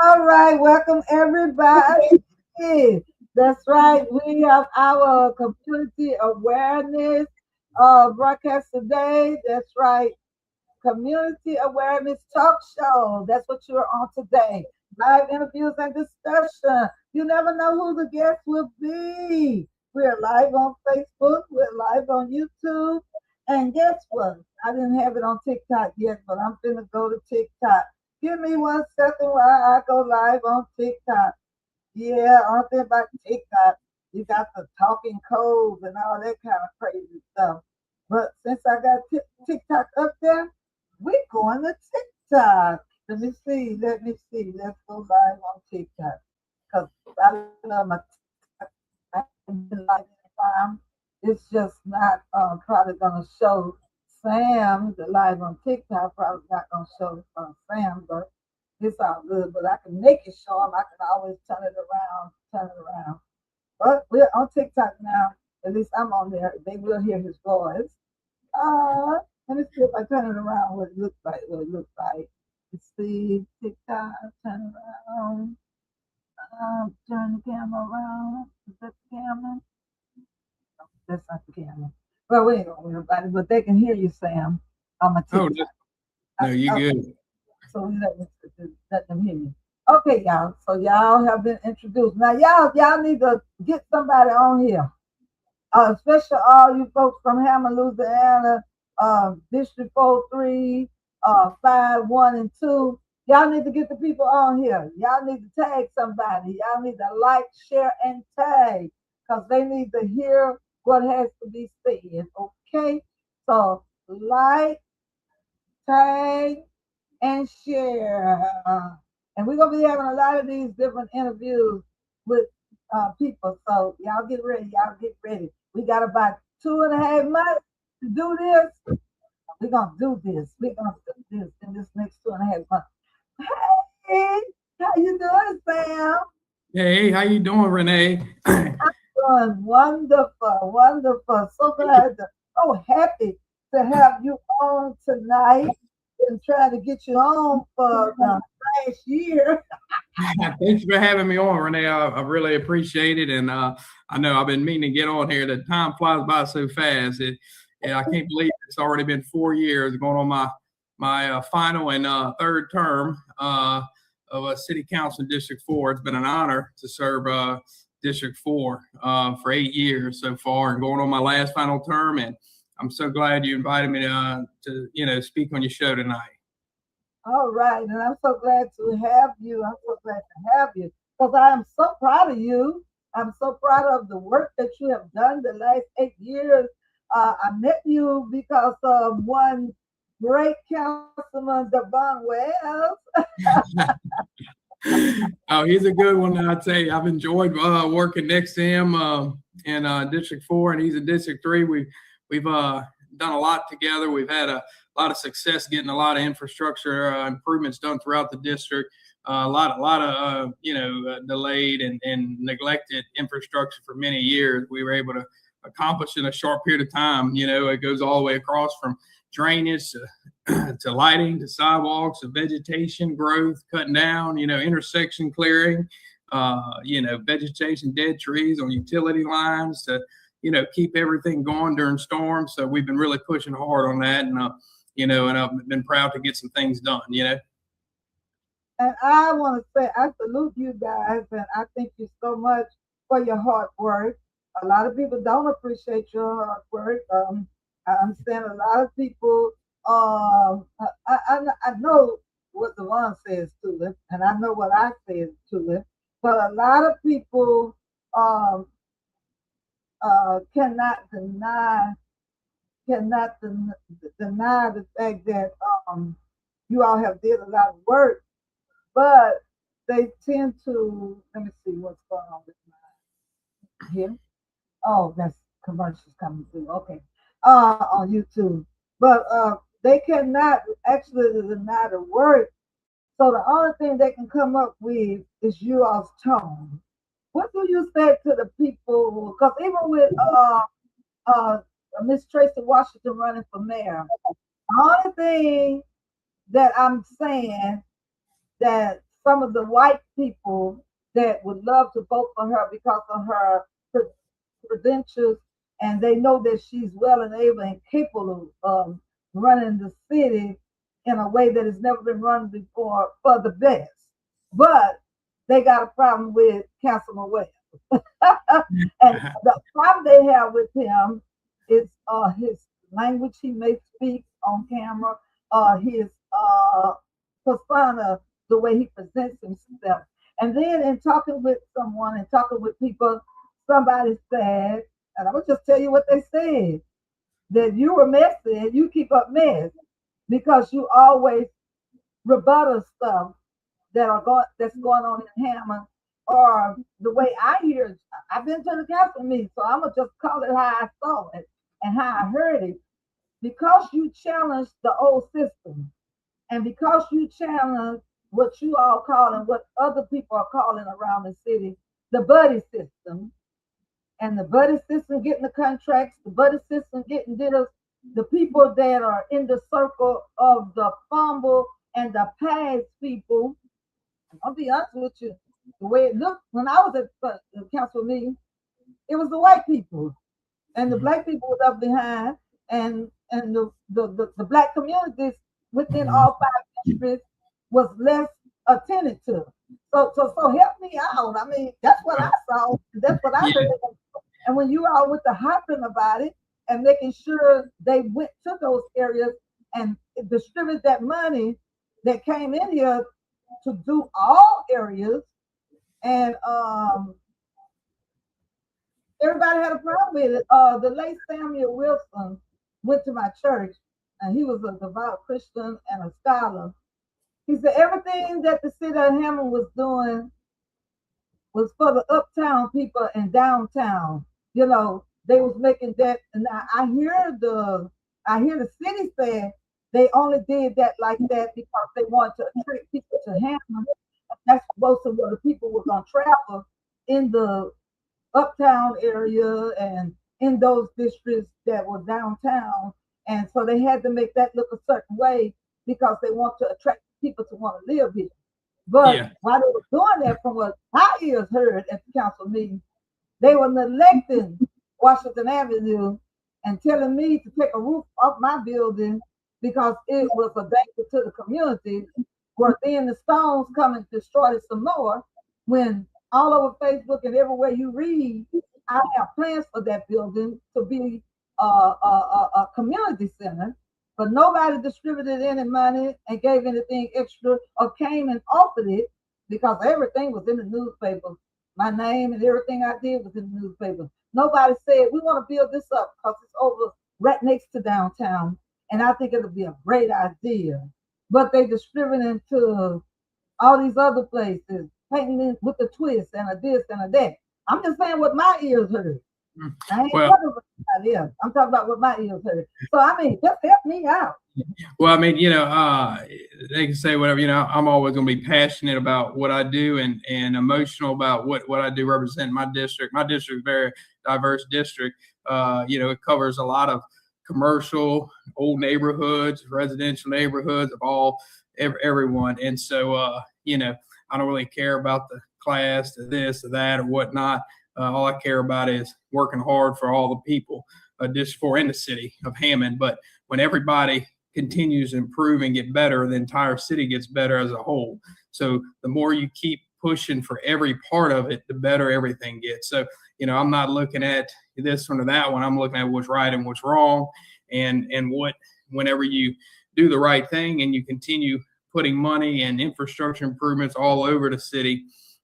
All right, welcome everybody. That's right. We have our community awareness broadcast today. That's right. Community awareness talk show. That's what you're on today. Live interviews and discussion. You never know who the guest will be. We're live on Facebook. We're live on YouTube. And guess what? I didn't have it on TikTok yet, but I'm finna go to TikTok. Give me 1 second while I go live on TikTok. Yeah, on thing about TikTok, you got the talking codes and all that kind of crazy stuff. But since I got TikTok up there, we're going to TikTok. Let me see. Let me see. Let's go live on TikTok. Because I love my TikTok. I haven't been live anytime. It's just not probably going to show Sam, the live on TikTok, probably not going to show Sam, but it's all good. But I can make it show him. I can always turn it around, turn it around. But we're on TikTok now. At least I'm on there. They will hear his voice. Let me see if I turn it around what it looks like. What it looks like. Let's see. TikTok, turn it around. Turn the camera around. Is that the camera? No, that's not the camera. Well, we ain't gonna worry about it, but they can hear you, Sam, on my Oh, TikTok. no, you Okay, good. so we let them hear you. Okay, y'all. So y'all have been introduced. Now y'all need to get somebody on here. Especially all you folks from Hammond, Louisiana, District 43, 5, 1, and 2. Y'all need to get the people on here. Y'all need to tag somebody. Y'all need to like, share, and tag because they need to hear what has to be said. Okay? So like, tag, and share. And we're gonna be having a lot of these different interviews with people. So y'all get ready. Y'all get ready. We got about 2.5 months to do this. We're gonna do this. We're gonna do this in this next 2.5 months. Hey, how you doing, Sam? Hey, how you doing, Renee? Doing wonderful, wonderful. So happy to have you on tonight. Been trying to get you on for the last year. Thanks for having me on, Renee. I really appreciate it, and I know I've been meaning to get on here. The time flies by so fast. I can't believe it's already been 4 years going on my final and third term of a city council in District 4. It's been an honor to serve District 4 for 8 years so far, and going on my last final term. And I'm so glad you invited me to speak on your show tonight. All right, and I'm so glad to have you. I'm so glad to have you because I am so proud of you. I'm so proud of the work that you have done the last 8 years. I met you because of one great councilman, Devon Wells. Oh, he's a good one. I tell you, I've enjoyed working next to him in District 4, and he's in District 3. We've done a lot together. We've had a lot of success getting a lot of infrastructure improvements done throughout the district. A lot of delayed and neglected infrastructure for many years. We were able to accomplish in a short period of time. It goes all the way across from drainage to lighting to sidewalks to vegetation growth, cutting down, intersection clearing, vegetation, dead trees on utility lines to, keep everything going during storms. So we've been really pushing hard on that. And I've been proud to get some things done. And I want to say, I salute you guys, and I thank you so much for your hard work. A lot of people don't appreciate your hard work. I understand a lot of people. I know what the one says to it, and I know what I said to it. But a lot of people um, cannot deny the fact that you all have did a lot of work, but they tend to let me see what's going on with my here. Oh, that's commercials coming through. Okay, on YouTube, but they cannot actually deny the work. So the only thing they can come up with is you all's tone. What do you say to the people? Because even with uh, Miss Tracy Washington running for mayor, the only thing that I'm saying that some of the white people that would love to vote for her because of her credentials, and they know that she's well and able and capable of running the city in a way that has never been run before for the best. But they got a problem with Councilman Webb. And the problem they have with him is his language he may speak on camera, his persona, the way he presents himself. And then in talking with someone and talking with people, somebody said, and I'm gonna just tell you what they said, that you were messy and you keep up mess because you always rebuttal stuff that's going on in Hammond, or the way I hear it. I've been to the council meeting, so I'm gonna just call it how I saw it and how I heard it. Because you challenge the old system, and because you challenge what you all call and what other people are calling around the city, the buddy system, and the buddy system getting the contracts, the buddy system getting deals, the people that are in the circle of the fumble and the past people. I'll be honest with you, the way it looked when I was at the council meeting, it was the white people, and the black people was up behind, and the black communities within all 5 districts was less attended to. So help me out. I mean, that's what I saw. That's what I heard. And when you all with the hopping about it and making sure they went to those areas and distribute that money that came in here to do all areas, and everybody had a problem with it. The late Samuel Wilson went to my church, and he was a devout Christian and a scholar. He said everything that the city of Hammond was doing was for the uptown people and downtown. You know, they was making that, and I hear the city say they only did that like that because they wanted to attract people to Hammond. That's most of where the people were gonna travel in the uptown area and in those districts that were downtown. And so they had to make that look a certain way because they want to attract people to want to live here. But while they were doing that, from what my ears heard at the council meeting, they were neglecting Washington Avenue and telling me to take a roof off my building because it was a danger to the community. Where then the stones come and destroy it some more. When all over Facebook and everywhere you read, I have plans for that building to be a community center, but nobody distributed any money and gave anything extra or came and offered it because everything was in the newspaper. My name and everything I did was in the newspaper. Nobody said, we want to build this up because it's over right next to downtown, and I think it'll be a great idea. But they distributing to all these other places, painting it with a twist and a this and a that. I'm just saying what my ears heard. I ain't talking about my ears. I'm talking about what my ears heard. So I mean, just help me out. Well, I mean, they can say whatever. I'm always going to be passionate about what I do and emotional about what I do represent my district. My district is a very diverse district. It covers a lot of commercial, old neighborhoods, residential neighborhoods of everyone. And so, I don't really care about the class, the this or that or whatnot. All I care about is working hard for all the people, District 4 in the city of Hammond. But when everybody continues to improve and get better, the entire city gets better as a whole. So the more you keep pushing for every part of it, the better everything gets. So, I'm not looking at this one or that one. I'm looking at what's right and what's wrong, and whenever you do the right thing and you continue putting money and infrastructure improvements all over the city,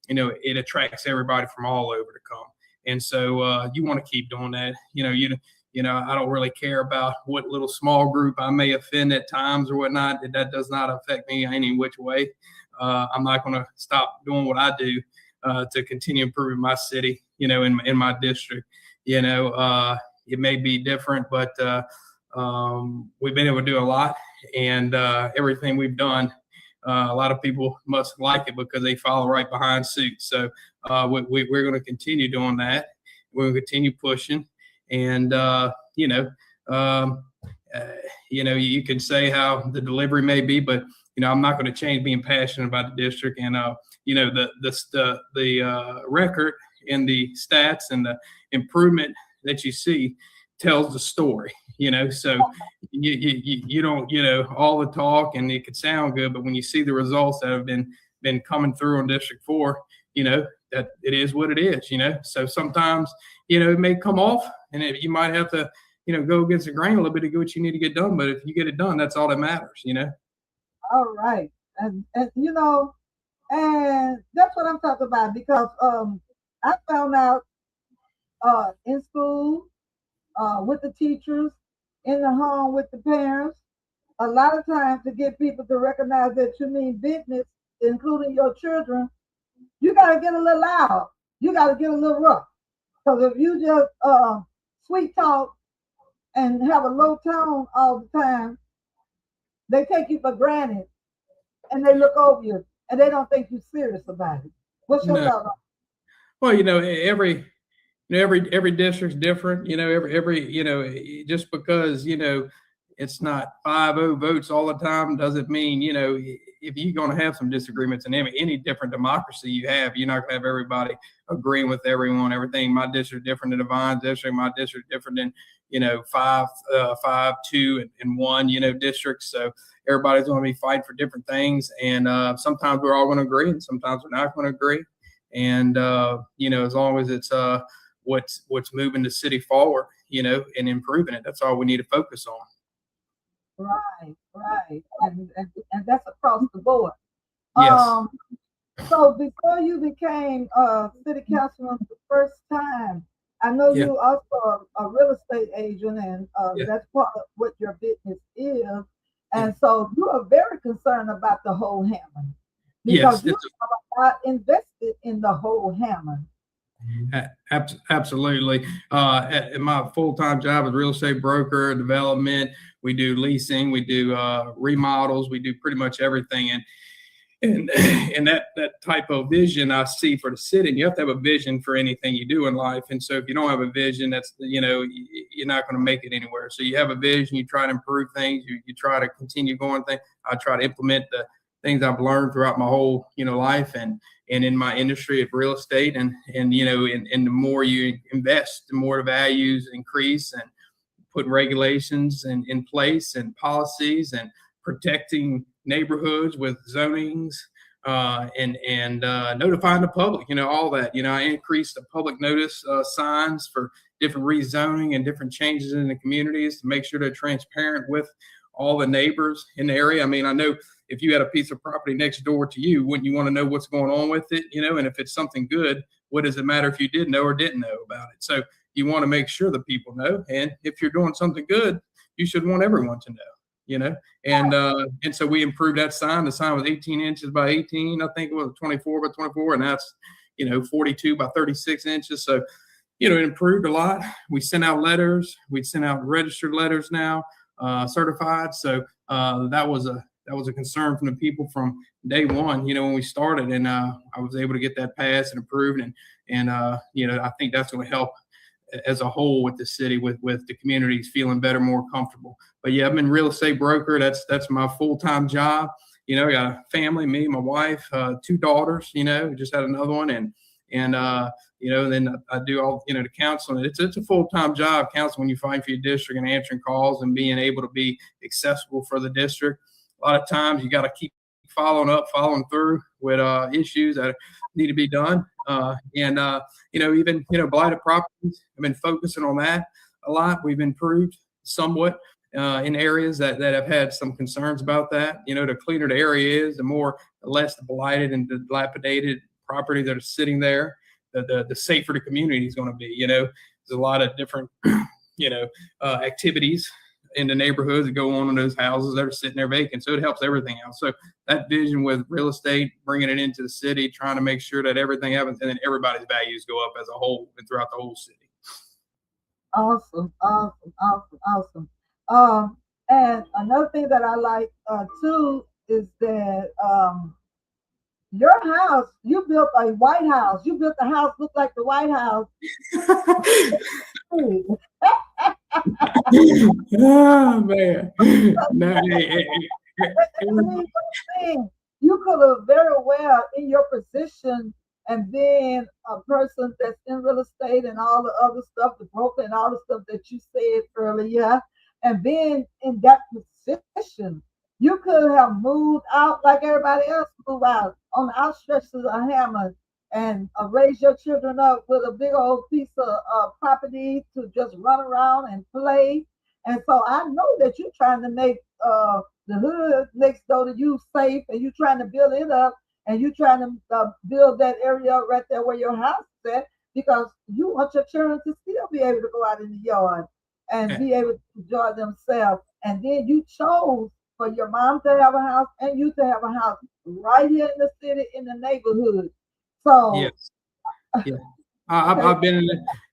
it attracts everybody from all over to come. And so you want to keep doing that. I don't really care about what little small group I may offend at times or whatnot. That does not affect me any which way. I'm not going to stop doing what I do to continue improving my city, in my district. It may be different, but we've been able to do a lot, and everything we've done, a lot of people must like it because they follow right behind suit. So we're going to continue doing that. We're going to continue pushing, and you can say how the delivery may be, but I'm not going to change being passionate about the district. And the record and the stats and the improvement that you see tells the story. So you don't, all the talk, and it could sound good, but when you see the results that have been coming through on District 4, that it is what it is. So sometimes it may come off, and you might have to go against the grain a little bit to get what you need to get done. But if you get it done, that's all that matters. All right, and and that's what I'm talking about, because I found out in school, with the teachers, in the home with the parents, a lot of times to get people to recognize that you mean business, including your children, you got to get a little loud. You got to get a little rough. Because if you just sweet talk and have a low tone all the time, they take you for granted and they look over you and they don't think you're serious about it. What's your thought on it? Well, every district's different. Every just because it's not 5-0 votes all the time doesn't mean if you're going to have some disagreements in any different democracy you have, you're not going to have everybody agreeing with everything. My district different than Divine's district. My district different than 5, 2, and 1 districts. So everybody's going to be fighting for different things, and sometimes we're all going to agree, and sometimes we're not going to agree. And as long as it's what's moving the city forward, and improving it, that's all we need to focus on. Right, and that's across the board. Yes. So before you became city councilman the first time, I know you also a real estate agent, and that's part of what your business is. And so you are very concerned about the whole Hammond, because you are invested in the whole Hammond. Absolutely. My full-time job is real estate broker, development. We do leasing, we do remodels, we do pretty much everything. And that type of vision I see for the city. And you have to have a vision for anything you do in life. And so if you don't have a vision, that's you're not going to make it anywhere. So you have a vision, you try to improve things, you try to continue going things. I try to implement the things I've learned throughout my whole life and in my industry of real estate, and the more you invest, the more the values increase, and put regulations in place and policies and protecting neighborhoods with zonings and notifying the public, all that. I increased the public notice signs for different rezoning and different changes in the communities to make sure they're transparent with all the neighbors in the area. I mean, I know if you had a piece of property next door to you, wouldn't you want to know what's going on with it? And if it's something good, what does it matter if you did know or didn't know about it? So you want to make sure the people know. And if you're doing something good, you should want everyone to know, and so we improved that sign. The sign was 18 inches by 18. I think it was 24 by 24. And that's, 42 by 36 inches. So, it improved a lot. We sent out letters. We sent out registered letters now, certified. So that was a concern from the people from day one, when we started, and I was able to get that passed and approved, and I think that's going to help as a whole with the city, with the communities feeling better, more comfortable. But yeah, I've been real estate broker. That's my full-time job. I got a family, me, my wife, 2 daughters. Just had another one, and then I do all the counseling. It's a full-time job, counseling, when you fight for your district and answering calls and being able to be accessible for the district. A lot of times you got to keep following through with issues that need to be done. Even blighted properties, I've been focusing on that a lot. We've improved somewhat in areas that have had some concerns about that. The cleaner the area is, the less blighted and dilapidated properties that are sitting there, the safer the community is going to be. There's a lot of different activities in the neighborhoods that go on in those houses that are sitting there vacant. So it helps everything else. So that vision with real estate, bringing it into the city, trying to make sure that everything happens, and then everybody's values go up as a whole and throughout the whole city. Awesome. And another thing that I like too is that your house, you built a White House. You built a house look like the White House. Oh man, no, mean, you could have very well in your position and being a person that's in real estate and all the other stuff, the broker and all the stuff that you said earlier, and being in that position, you could have moved out like everybody else moved out on the outstretched of a hammer and raise your children up with a big old piece of property to just run around and play. And so I know that you're trying to make the hood next door to you safe, and you're trying to build it up, and you're trying to build that area up right there where your house is at, because you want your children to still be able to go out in the yard and be able to enjoy themselves. And then you chose for your mom to have a house and you to have a house right here in the city, in the neighborhood. So yes, yeah. I've been in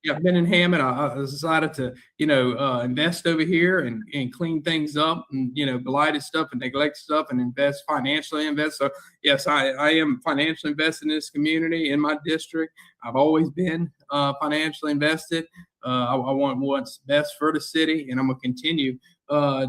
I've been in Hammond. I decided to invest over here and clean things up and blighted stuff and neglect stuff and financially invest. So yes, I am financially invested in this community, in my district. I've always been financially invested. I want what's best for the city, and I'm gonna continue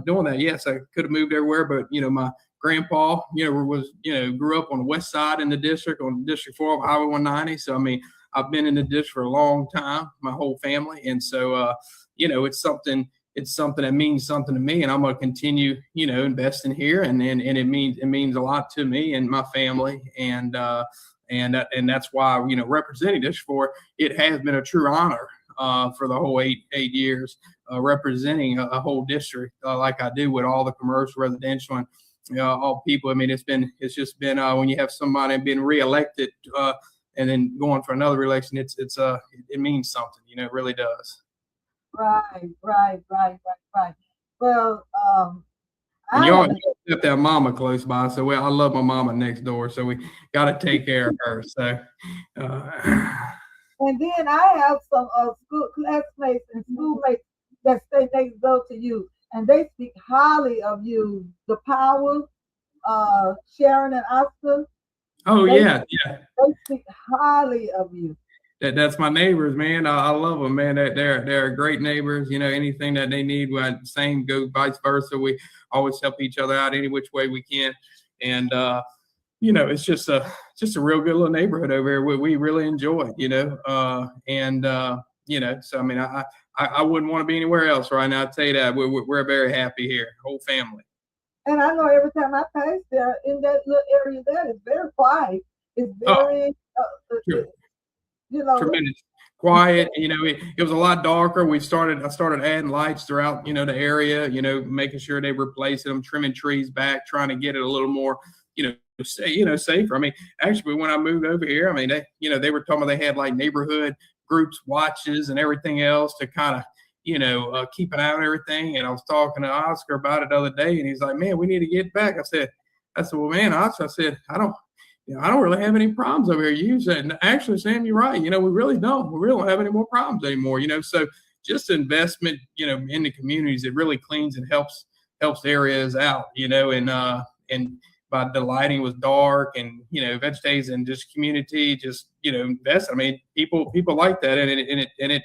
doing that. Yes, I could have moved everywhere, but my grandpa grew up on the west side in the district, on District 4 of Highway 190. So I mean, I've been in the district for a long time, my whole family, and so it's something that means something to me, and I'm going to continue investing here, and it means a lot to me and my family, and that's why representing District 4, it has been a true honor for the whole eight years representing a whole district like I do with all the commercial, residential, and all people. I mean, it's just been when you have somebody being reelected and then going for another election, it means something, it really does. Right. Well, and y'all got that mama close by, so I love my mama next door, so we got to take care of her. So, and then I have some school classmates and schoolmates that stay next door to you, and they speak highly of you. The Power, Sharon and Oscar. Oh, yeah. They speak highly of you. That's my neighbors, man. I love them, man. They're great neighbors. Anything that they need, same go vice versa. We always help each other out any which way we can, and it's just a real good little neighborhood over here. We really enjoy it, So I mean, I wouldn't want to be anywhere else right now. I'll tell you that we're very happy here, whole family. And I know every time I pass there in that little area there, it's very quiet. It's very, tremendous quiet. It was a lot darker. I started adding lights throughout, the area, making sure they replacing them, trimming trees back, trying to get it a little more, safer. I mean, actually, when I moved over here, I mean, they were talking about they had like neighborhood groups watches and everything else to kind of, keep an eye on everything. And I was talking to Oscar about it the other day, and he's like, "Man, we need to get back." I said, "Well, man, Oscar," I said, I don't really have any problems over here." You said, "Actually, Sam, you're right. We really don't. We really don't have any more problems anymore." So just investment, in the communities, it really cleans and helps areas out, and by the lighting was dark and vegetating and just community, just invest. I mean, people like that, and it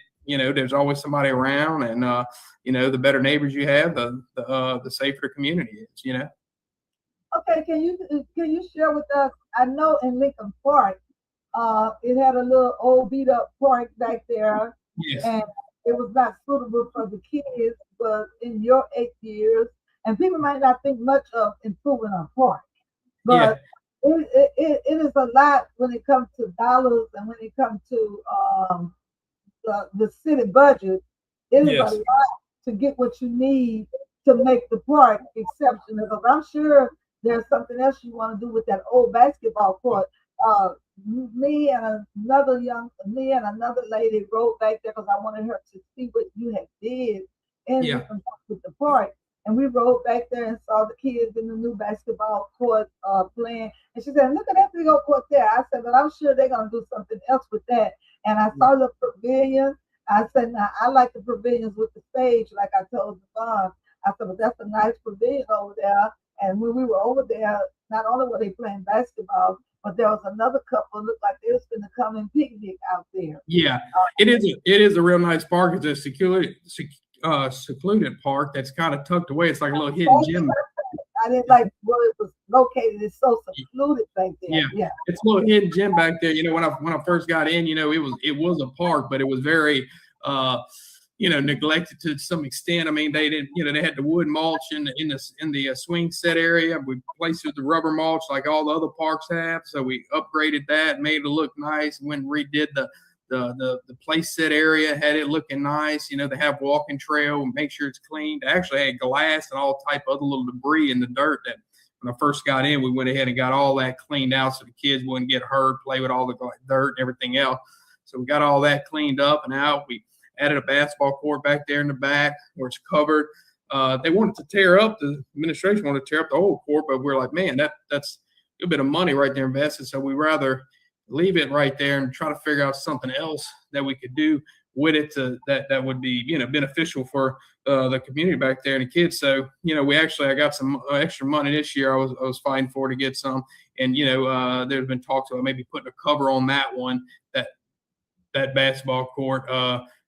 there's always somebody around, and the better neighbors you have, the safer the community is. Okay, can you share with us? I know in Lincoln Park, it had a little old beat up park back there, yes, and it was not suitable for the kids. But in your 8 years, and people might not think much of improving a park, but it is a lot when it comes to dollars and when it comes to the city budget. It is a lot to get what you need to make the park exceptional. Because I'm sure there's something else you want to do with that old basketball court. Me and another lady rode back there because I wanted her to see what you had did with the park. And we rode back there and saw the kids in the new basketball court playing. And she said, "Look at that big old court there." I said, "But I'm sure they're going to do something else with that." And I saw the pavilion. I said, "Now, I like the pavilions with the stage, like I told Devon." I said, "But that's a nice pavilion over there." And when we were over there, not only were they playing basketball, but there was another couple looked like they was going to come and picnic out there. Yeah, it is a real nice park. It's a secluded park that's kind of tucked away. It's like a little hidden gem. I didn't like where it was located. It's so secluded back there. Yeah, Yeah. it's a little hidden gem back there. When I first got in, it was a park, but it was very uh neglected to some extent. I mean, they didn't, they had the wood mulch in the swing set area. We placed it with the rubber mulch like all the other parks have. So we upgraded that, made it look nice, and went and redid the play set area, had it looking nice. They have walking trail and make sure it's clean. They actually had glass and all type of other little debris in the dirt that when I first got in, we went ahead and got all that cleaned out so the kids wouldn't get hurt, play with all the dirt and everything else. So we got all that cleaned up and out. We added a basketball court back there in the back where it's covered. They wanted to tear up, the administration wanted to tear up the whole court, but we're like, man, that's a bit of money right there invested. So we rather leave it right there and try to figure out something else that we could do with it that would be beneficial for the community back there and the kids. So I got some extra money this year. I was fighting for to get some, and there's been talks about maybe putting a cover on that one, that basketball court,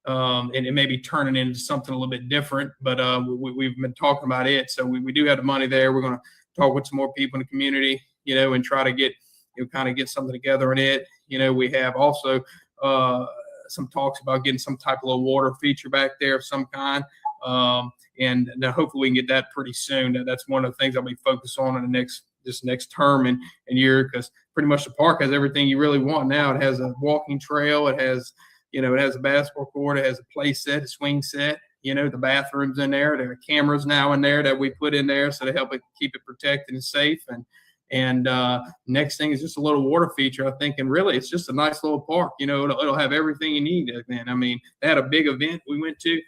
and it may be turning into something a little bit different. But we've been talking about it, so we do have the money there. We're going to talk with some more people in the community, and try to get kind of get something together in it. We have also some talks about getting some type of little water feature back there of some kind. And now hopefully we can get that pretty soon. That's one of the things I'll be focused on in this next term and year, because pretty much the park has everything you really want now. It has a walking trail. It has, it has a basketball court. It has a play set, a swing set. The bathrooms in there. There are cameras now in there that we put in there so to help it keep it protected and safe. And next thing is just a little water feature, I think. And really, it's just a nice little park. It'll have everything you need. And I mean, they had a big event we went to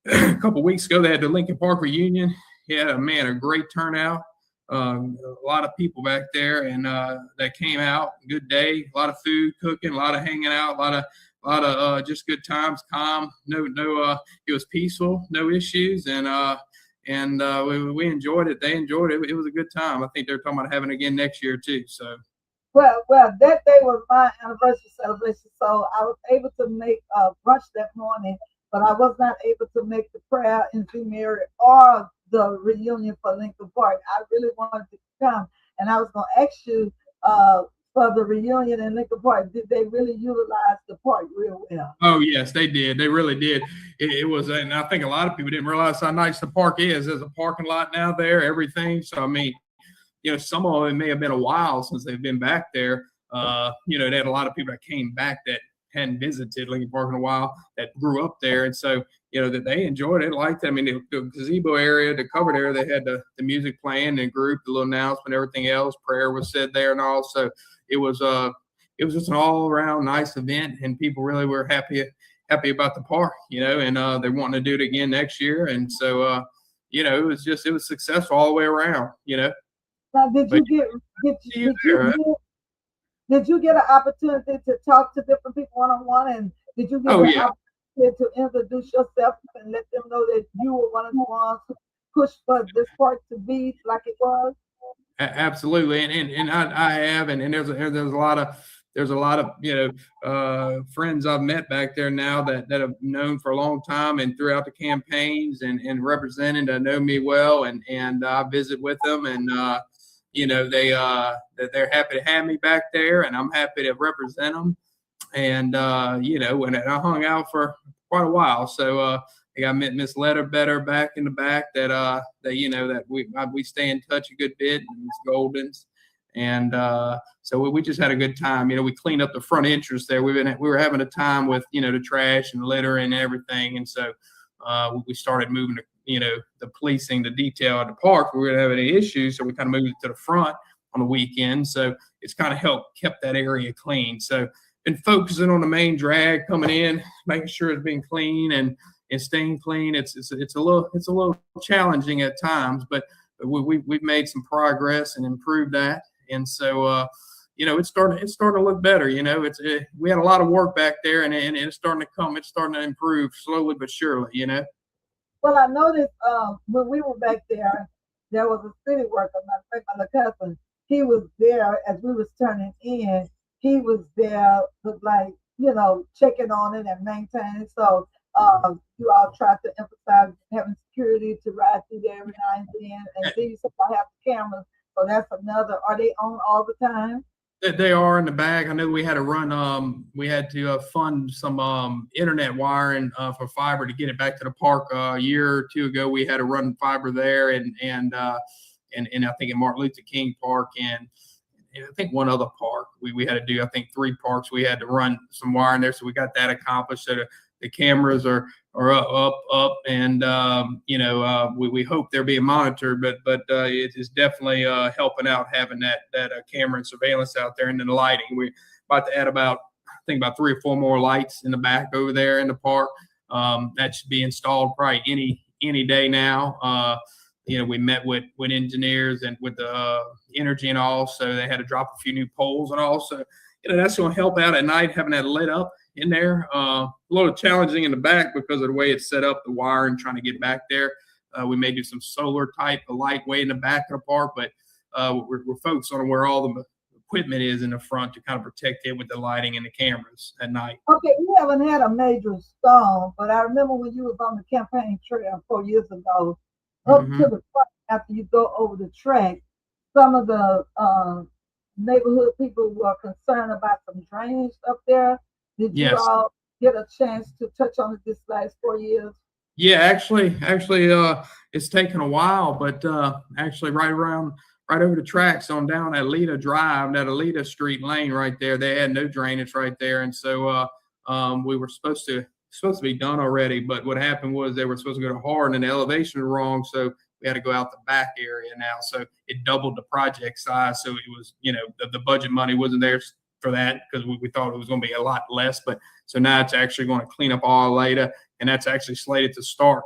a couple weeks ago. They had the Lincoln Park reunion. Yeah, man, a great turnout. A lot of people back there, and that came out. Good day. A lot of food cooking, a lot of hanging out, a lot of just good times. Calm. No. It was peaceful. No issues, and we enjoyed it. They enjoyed it. It was a good time. I think they're talking about having it again next year too. So. Well, that day was my anniversary celebration, so I was able to make brunch that morning, but I was not able to make the prayer in St. Mary or the reunion for Lincoln Park. I really wanted to come, and I was going to ask you for the reunion in Lincoln Park, did they really utilize the park real well? Oh, yes, they did. They really did. It was, and I think a lot of people didn't realize how nice the park is. There's a parking lot now there, everything. So, I mean, some of it may have been a while since they've been back there. They had a lot of people that came back that hadn't visited Lincoln Park in a while that grew up there. And so, that they enjoyed it, liked it. I mean, the gazebo area, the covered area, they had the music playing and group, the little announcement, everything else. Prayer was said there and all. So it was just an all around nice event, and people really were happy about the park, and they're wanting to do it again next year. And so, it was successful all the way around, Now, did you get an opportunity to talk to different people one-on-one, and did you get an opportunity to introduce yourself and let them know that you were one of the ones who pushed for this park to be like it was? Absolutely, and I have, and there's a lot of friends I've met back there now that have known for a long time and throughout the campaigns and represented, know me well, and I visit with them, and they're happy to have me back there, and I'm happy to represent them. And and I hung out for quite a while. So I met Miss Letterbetter back in the back that we stay in touch a good bit, and Miss Golden's. And so we just had a good time. We cleaned up the front entrance there. We were having a time with the trash and litter and everything. And so we started moving the policing, the detail at the park. We weren't having any issues, so we kind of moved it to the front on the weekend. So it's kind of kept that area clean. So been focusing on the main drag coming in, making sure it's being clean and staying clean. It's a little challenging at times, but we've made some progress and improved that. And so it's starting to look better. We had a lot of work back there, and it's starting to come. It's starting to improve slowly but surely. Well, I noticed when we were back there was a city worker, my cousin. He was there as we was turning in. He was there, looked like, checking on it and maintaining. So You all try to emphasize having security to ride through there every now and then, and then you somehow have the cameras. So that's another. Are they on all the time? They are in the back. I know we had to run. We had to fund some internet wiring for fiber to get it back to the park a year or two ago. We had to run fiber there, and I think in Martin Luther King Park and I think one other park we had to do. I think 3 parks we had to run some wiring there, so we got that accomplished. So the cameras are up, and we hope they're being monitored, but it is definitely helping out having that camera and surveillance out there, and then the lighting. We're about to add about 3 or 4 more lights in the back over there in the park. That should be installed probably any day now. We met with engineers and with the energy and all, so they had to drop a few new poles and all. So, that's going to help out at night, having that lit up in there. A little challenging in the back because of the way it's set up, the wire and trying to get back there. We may do some solar type of light way in the back of the park, but we're focused on where all the equipment is in the front to kind of protect it with the lighting and the cameras at night. Okay, we haven't had a major storm, but I remember when you was on the campaign trail 4 years ago, up to the front after you go over the track, some of the neighborhood people were concerned about some drainage up there. Did you all get a chance to touch on it this last 4 years? Yeah, actually, it's taken a while, but actually, right over the tracks on down at Alita Drive, that Alita Street lane right there, they had no drainage right there, and so we were supposed to be done already. But what happened was they were supposed to go to Hardin, and the elevation was wrong, so we had to go out the back area now. So it doubled the project size. So it was, the budget money wasn't there for that because we thought it was going to be a lot less. But so now it's actually going to clean up all Leda, and that's actually slated to start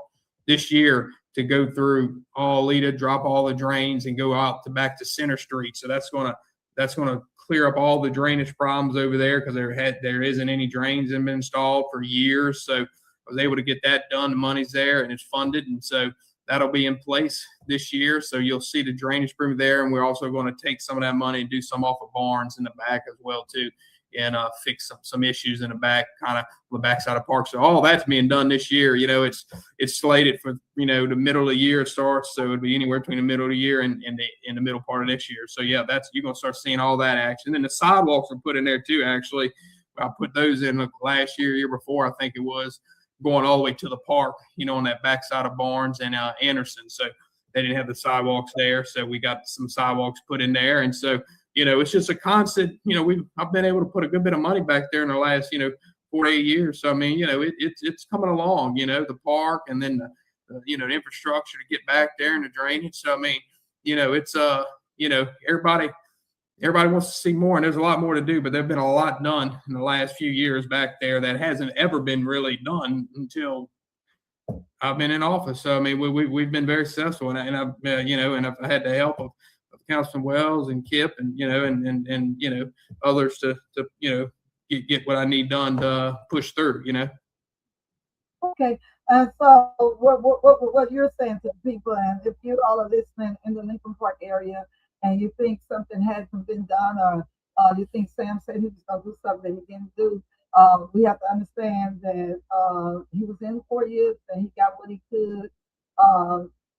this year to go through all Leda, drop all the drains, and go out to back to Center Street. So that's going to clear up all the drainage problems over there because there isn't any drains that have been installed for years. So I was able to get that done. The money's there and it's funded, and so that'll be in place this year. So you'll see the drainage improvement there, and we're also going to take some of that money and do some off of Barnes in the back as well too, and fix some issues in the back, kind of the backside of park. So all that's being done this year. It's slated for the middle of the year it starts, so it'll be anywhere between the middle of the year and in the middle part of this year. So yeah, you're going to start seeing all that action. And the sidewalks are put in there too. Actually, I put those in last year before, I think it was, going all the way to the park, on that backside of Barnes and Anderson. So they didn't have the sidewalks there, so we got some sidewalks put in there. And so it's just a constant. I've been able to put a good bit of money back there in the last 4 to 8 years. So I mean, it's coming along. The park, and then the infrastructure to get back there and the drainage. So I mean, it's everybody wants to see more, and there's a lot more to do, but there's been a lot done in the last few years back there that hasn't ever been really done until I've been in office. So I mean, we've been very successful, and I've and I've had the help of Councilman Wells and Kip, and and others to get what I need done to push through. Okay, and so what you're saying to people, and if you all are listening in the Lincoln Park area, and you think something hasn't been done, or you think Sam said he was going to do something that he didn't do, we have to understand that he was in 4 years and he got what he could,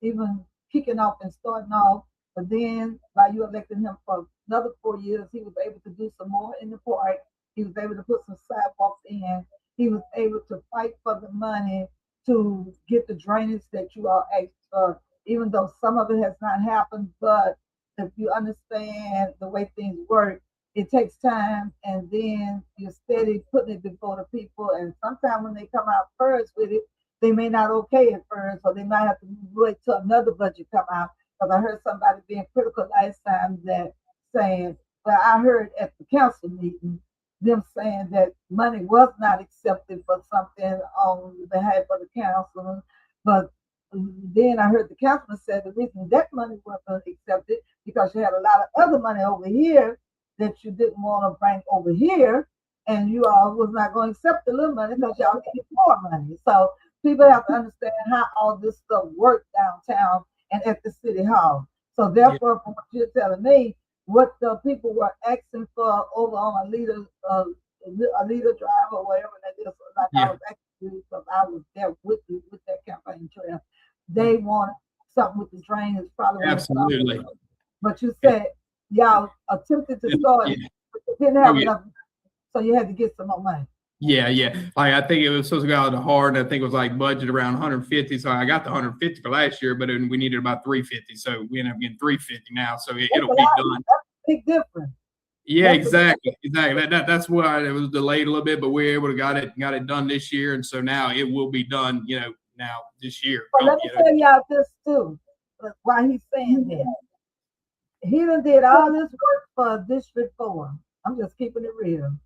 even kicking off and starting off. But then by you electing him for another 4 years, he was able to do some more in the park. He was able to put some sidewalks in. He was able to fight for the money to get the drainage that you all asked for, even though some of it has not happened. But if you understand the way things work, it takes time, and then you're steady putting it before the people. And sometimes when they come out first with it, they may not okay it first, or they might have to wait till another budget come out. Because I heard somebody being critical last time that saying, well, I heard at the council meeting them saying that money was not accepted for something on behalf of the council, but then I heard the councilman said the reason that money wasn't accepted because you had a lot of other money over here that you didn't want to bring over here, and you all was not going to accept the little money because y'all needed more money. So people have to understand how all this stuff works downtown and at the city hall. So therefore, from what you're telling me, what the people were asking for over on a leader drive or whatever that is, like I was asking you because I was there with you with that campaign trail. They wanted something with the drainage, probably when it started. Absolutely. But you said y'all attempted to start, Yeah. but you didn't Oh, have yeah. enough, so you had to get some more money. Yeah, yeah. Like I think it was supposed to go out to hard. I think it was like budget around 150. So I got the 150 for last year, but we needed about 350. So we ended up getting 350 now. So That's it'll a be lot. done. That's a big difference. Yeah, That's a exactly, exactly. That's why it was delayed a little bit, but we were able to got it done this year, and so now it will be done. Now this year. But let me tell y'all this too. Why he's saying that. He done did all this work for District 4. I'm just keeping it real.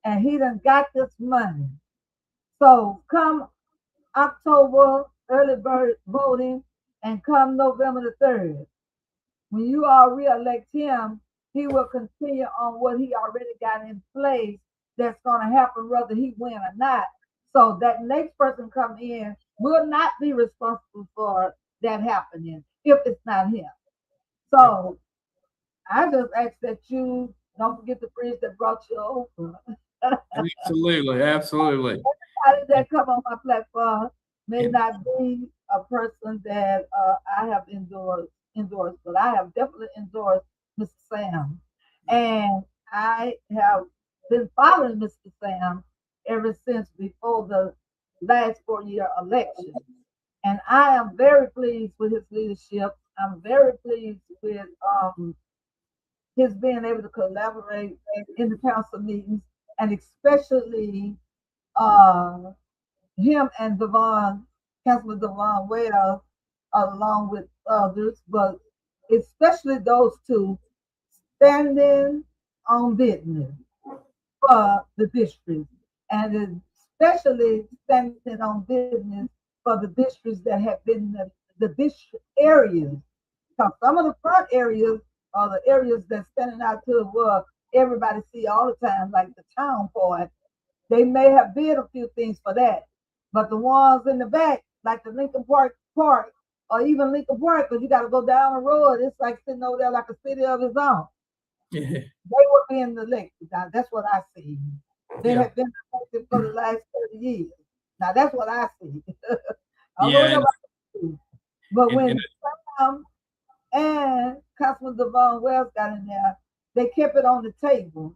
And he done got this money. So come October, early bird voting, and come November the 3rd, when you all re-elect him, he will continue on what he already got in place that's going to happen whether he win or not. So that next person come in will not be responsible for that happening if it's not him. So I just ask that you don't forget the bridge that brought you over. Absolutely, absolutely. Everybody that come on my platform may not be a person that I have endorsed, but I have definitely endorsed Mr. Sam, and I have been following Mr. Sam ever since before the last 4-year election, and I am very pleased with his leadership. I'm very pleased with his being able to collaborate in the council meetings, and especially uh, him and Councilman Devon Wells, along with others, but especially those two standing on business for the district, and especially standing on business for the districts that have been the district areas. Because some of the front areas are the areas that's standing out to where everybody see all the time, like the town part. They may have did a few things for that, but the ones in the back, like the Lincoln Park, or even Lincoln Park, because you got to go down the road, it's like sitting over there like a city of its own. Yeah. They were being elected. Now, that's what I see. They Yeah. have been elected for the last 30 years. Now, that's what I see. I don't Yeah, know what nobody see. But when and Sam and Councilman Devon Wells got in there, they kept it on the table.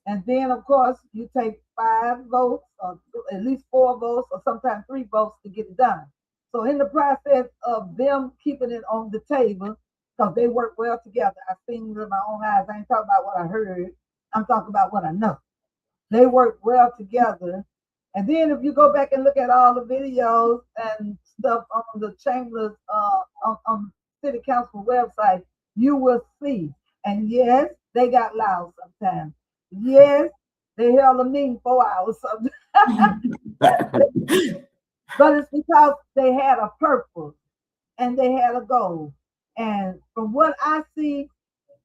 And then, of course, you take 5 votes, or at least 4 votes, or sometimes 3 votes to get it done. So, in the process of them keeping it on the table, because they work well together, I've seen it with my own eyes. I ain't talking about what I heard, I'm talking about what I know. They work well together. And then, if you go back and look at all the videos and stuff on the Chambers, on City Council website, you will see. And yes, they got loud sometimes. Yes, they held a meeting 4 hours sometimes. But it's because they had a purpose and they had a goal. And from what I see,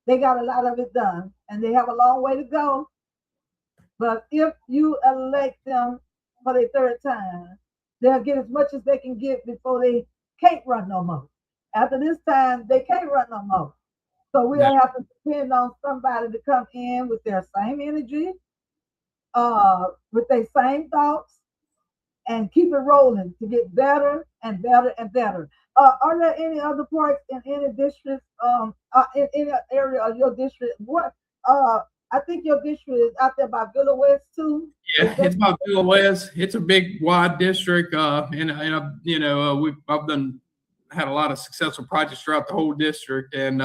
they got a lot of it done and they have a long way to go. But if you elect them for their 3rd time, they'll get as much as they can get before they can't run no more. After this time, they can't run no more. So we'll have to depend on somebody to come in with their same energy, with their same thoughts, and keep it rolling to get better and better and better. Are there any other parts in any district, in any area of your district? What? I think your district is out there by Villa West too. yeah, it's about Villa West. It's a big, wide district, and I've done had a lot of successful projects throughout the whole district, and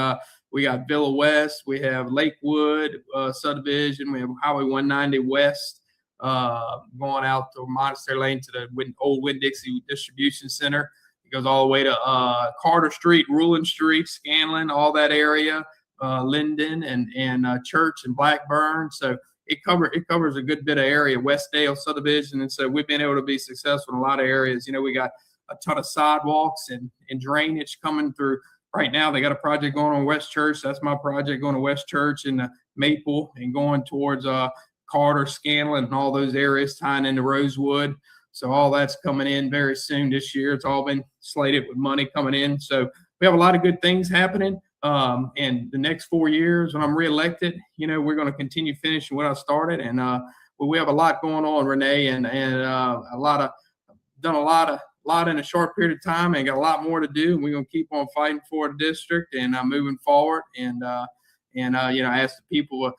we got Villa West, we have Lakewood subdivision, we have Highway 190 West, going out to Monastery Lane to the old Winn-Dixie Distribution Center. It goes all the way to Carter Street, Ruland Street, Scanlon, all that area, Linden and Church and Blackburn. So it covers a good bit of area, Westdale subdivision, and so we've been able to be successful in a lot of areas. We got a ton of sidewalks and drainage coming through. Right now, they got a project going on West Church. That's my project going to West Church and Maple and going towards Carter, Scanlon, and all those areas tying into Rosewood. So all that's coming in very soon this year. It's all been slated with money coming in. So we have a lot of good things happening. And the next 4 years when I'm reelected, we're going to continue finishing what I started. And we have a lot going on, Renee, and done a lot in a short period of time, and got a lot more to do. And we're gonna keep on fighting for the district and moving forward. And ask the people,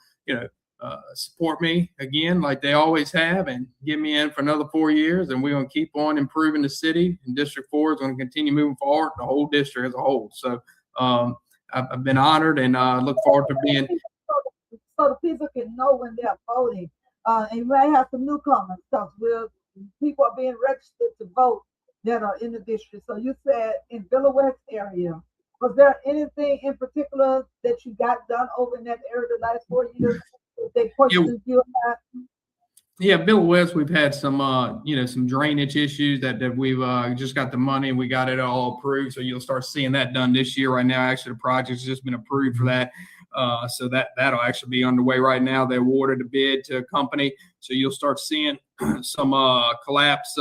support me again like they always have, and get me in for another 4 years. And we're gonna keep on improving the city. And District 4 is gonna continue moving forward, the whole district as a whole. So I've been honored, and look forward to being. So the people can know when they're voting. And you may have some newcomers, because people are being registered to vote that are in the district. So you said in Villa West area, was there anything in particular that you got done over in that area the last 4 years? They questioned you about? Yeah, Villa West, we've had some some drainage issues that we've just got the money and we got it all approved. So you'll start seeing that done this year. Right now, actually, the project's just been approved for that. So that'll actually be underway right now. They awarded a bid to a company, so you'll start seeing some collapse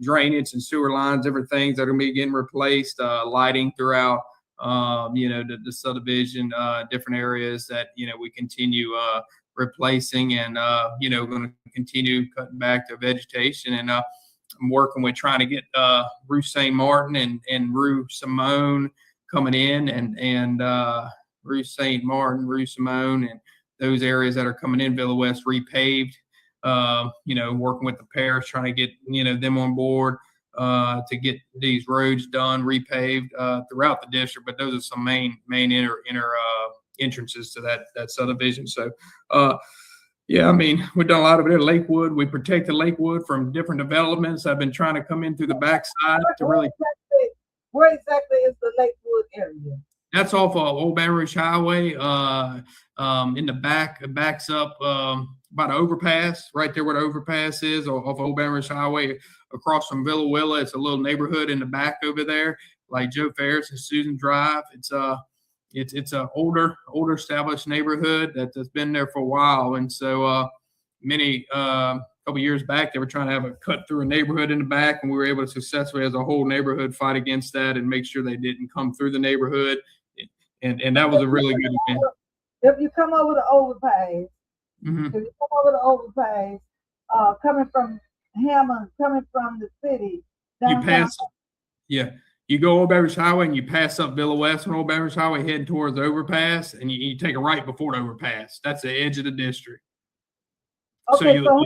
drainage and sewer lines, different things that are going to be getting replaced, lighting throughout, the subdivision, different areas that we continue replacing, and going to continue cutting back the vegetation. And I'm working with trying to get Rue St. Martin and Rue Simone coming in, and Rue St. Martin, Rue Simone, and those areas that are coming in Villa West repaved. Working with the parish, trying to get them on board to get these roads done, repaved throughout the district. But those are some main inner entrances to that subdivision. So we've done a lot of it at Lakewood. We protected Lakewood from different developments. I've been trying to come in through the backside to really. Where exactly is the Lakewood area? That's off of Old Baton Rouge Highway. In the back, it backs up about an overpass, right there where the overpass is, off Old Baton Rouge Highway, across from Villa Willa. It's a little neighborhood in the back over there, like Joe Ferris and Susan Drive. It's a older established neighborhood that's been there for a while. And so a couple years back, they were trying to have a cut through a neighborhood in the back, and we were able to successfully, as a whole neighborhood, fight against that and make sure they didn't come through the neighborhood. And that was a really good event. If you come over the overpass, coming from Hammond, coming from the city, you go Old Baton Rouge Highway and you pass up Villa West on Old Baton Rouge Highway, heading towards the overpass, and you take a right before the overpass. That's the edge of the district. Okay, so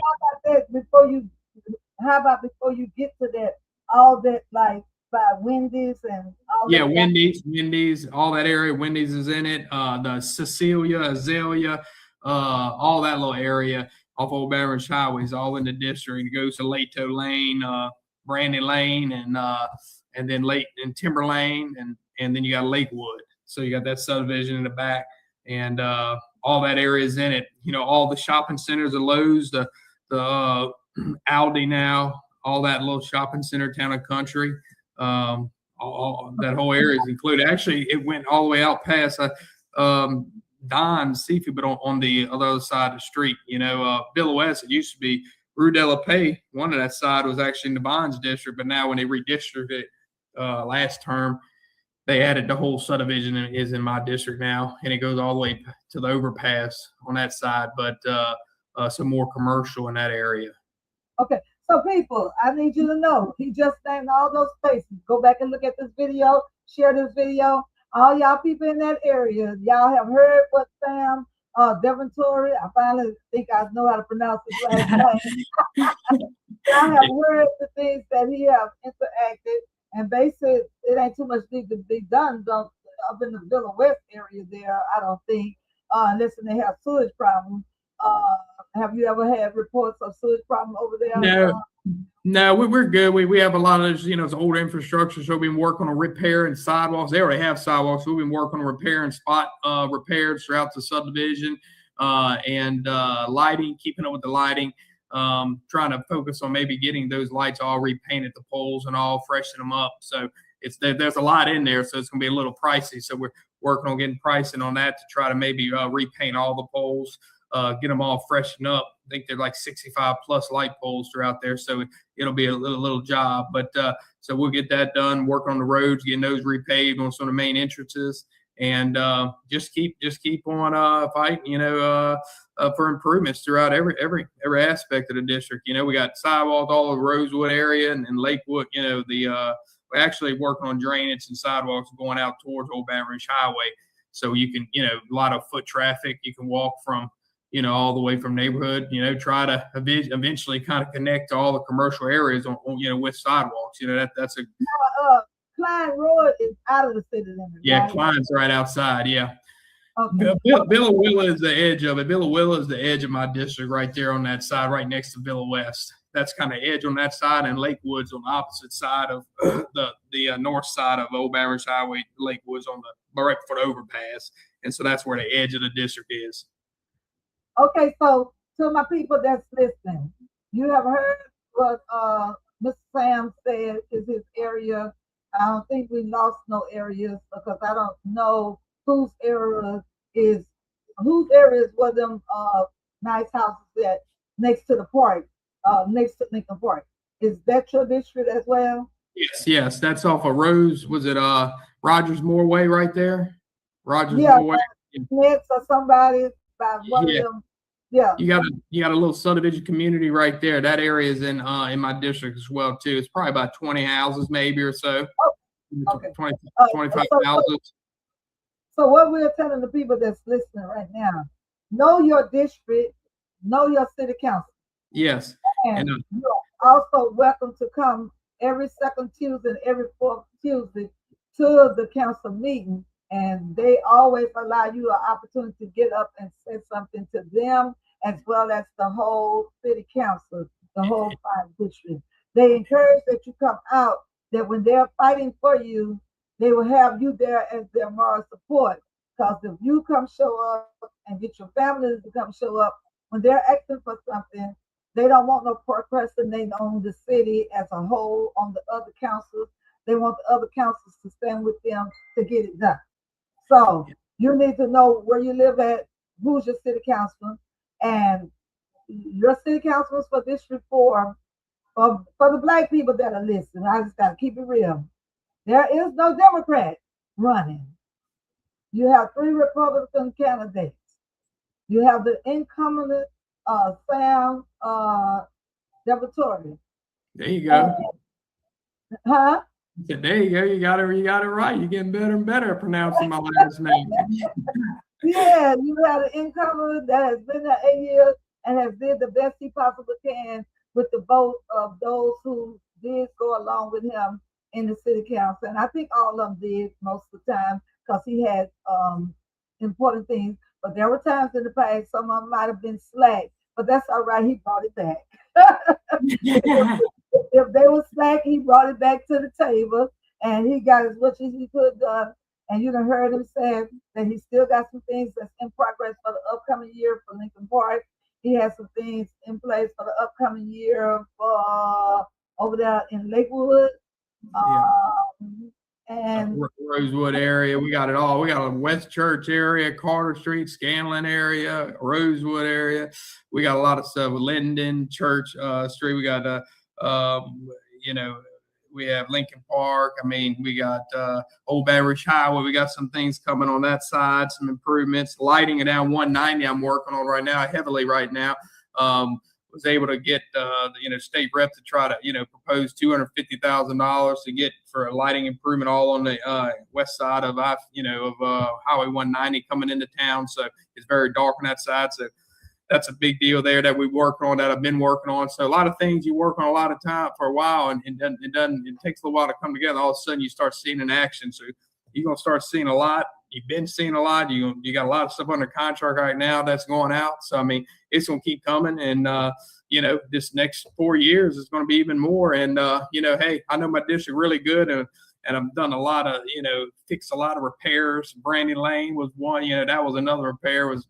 how about before you get to that, all that, like by Wendy's and all that? Yeah, Wendy's, all that area. Wendy's is in it. The Cecilia, Azalea, all that little area off Old Baton Rouge Highway is all in the district. It goes to Lato Lane, Brandy Lane, and then Timber Lane, and then you got Lakewood. So you got that subdivision in the back, and all that area is in it. All the shopping centers, the Lowe's, the Aldi now, all that little shopping center, Town and Country, all that whole area is included. Actually, it went all the way out past Don's Seafood, but on the other side of the street. Villa West, it used to be Rue de la Paix. One of that side was actually in the Bonds district, but now when they redistricted it last term, they added the whole subdivision and is in my district now, and it goes all the way to the overpass on that side, but some more commercial in that area. Okay, so people, I need you to know, he just named all those places. Go back and look at this video, share this video. All y'all people in that area, y'all have heard what Sam DiVittorio, I finally think I know how to pronounce his last name. Y'all have heard the things that he have interacted, and basically it ain't too much need to be done up in the Villa West area there, I don't think, unless they have sewage problems. Have you ever had reports of sewage problem over there? No, we're good. We have a lot of it's old infrastructure, so we've been working on repair and sidewalks. They already have sidewalks. So we've been working on repair and spot repairs throughout the subdivision, and lighting, keeping up with the lighting, trying to focus on maybe getting those lights all repainted, the poles and all, freshen them up. So there's a lot in there, so it's going to be a little pricey. So we're working on getting pricing on that to try to maybe repaint all the poles. Get them all freshened up. I think they're like 65 plus light poles throughout there, so it'll be a little job. But so we'll get that done. Work on the roads, getting those repaved on some of the main entrances, and just keep on fighting, for improvements throughout every aspect of the district. We got sidewalks all over Rosewood area and Lakewood. We're actually working on drainage and sidewalks going out towards Old Baton Rouge Highway, so you can, a lot of foot traffic. You can walk from, all the way from neighborhood. Try to eventually kind of connect to all the commercial areas on with sidewalks. That's a Klein Road is out of the city limits. Yeah, right? Klein's right outside. Yeah. Okay. Villa is the edge of it. Villa is the edge of my district right there on that side, right next to Villa West. That's kind of edge on that side, and Lakewood's on the opposite side of the north side of Old Baton Rouge Highway. Lakewood's on the right before the overpass, and so that's where the edge of the district is. Okay, so to my people that's listening, you have heard what Mr. Sam said is his area. I don't think we lost no areas because I don't know whose areas were them nice houses that next to the park, next to Lincoln Park. Is that your district as well? Yes, that's off of Rose. Was it Rogers Moore Way right there? Moore Way. Next or somebody by one of them. Yeah. You got a little subdivision community right there. That area is in my district as well too. It's probably about 20 houses maybe or so. Okay. 25 houses. So what we're telling the people that's listening right now, know your district, know your city council. Yes. And you're also welcome to come every second Tuesday and every fourth Tuesday to the council meeting. And they always allow you an opportunity to get up and say something to them, as well as the whole city council, the whole 5 districts. They encourage that you come out, that when they're fighting for you, they will have you there as their moral support. Because if you come show up and get your families to come show up, when they're asking for something, they don't want no procrastinating on the city as a whole, on the other councils. They want the other councils to stand with them to get it done. So you need to know where you live at, who's your city councilman, and your city councilman for District 4, for the Black people that are listening. I just got to keep it real. There is no Democrat running. You have 3 Republican candidates. You have the incumbent Sam DiVittorio. There you go. Huh? There you go. You got it right. You're getting better and better at pronouncing my last name. Yeah, you have an incumbent that has been there 8 years and has did the best he possibly can with the vote of those who did go along with him in the city council. And I think all of them did most of the time because he had important things. But there were times in the past some of them might have been slack, but that's all right. He brought it back. If they were slack, he brought it back to the table, and he got as much as he could have done. And you done heard him say that he still got some things that's in progress for the upcoming year for Lincoln Park. He has some things in place for the upcoming year for over there in Lakewood. And Rosewood area. We got it all. We got a West Church area, Carter Street, Scanlon area, Rosewood area. We got a lot of stuff with Linden, Church Street. We got we have Lincoln Park. I mean, we got Old Baton Rouge Highway. We got some things coming on that side, some improvements. Lighting it down 190 I'm working on right now, heavily right now. Was able to get the state rep to try to propose $250,000 to get for a lighting improvement all on the west side of Highway 190 coming into town. So it's very dark on that side. So that's a big deal there that we work on, that I've been working on. So a lot of things you work on a lot of time for a while, and it takes a little while to come together. All of a sudden you start seeing in action. So you're gonna start seeing a lot. You've been seeing a lot. You got a lot of stuff under contract right now that's going out. So I mean, it's gonna keep coming, and this next 4 years is gonna be even more. And hey, I know my district really good, and I've done a lot of fixed a lot of repairs. Brandy Lane was one. That was another repair. Was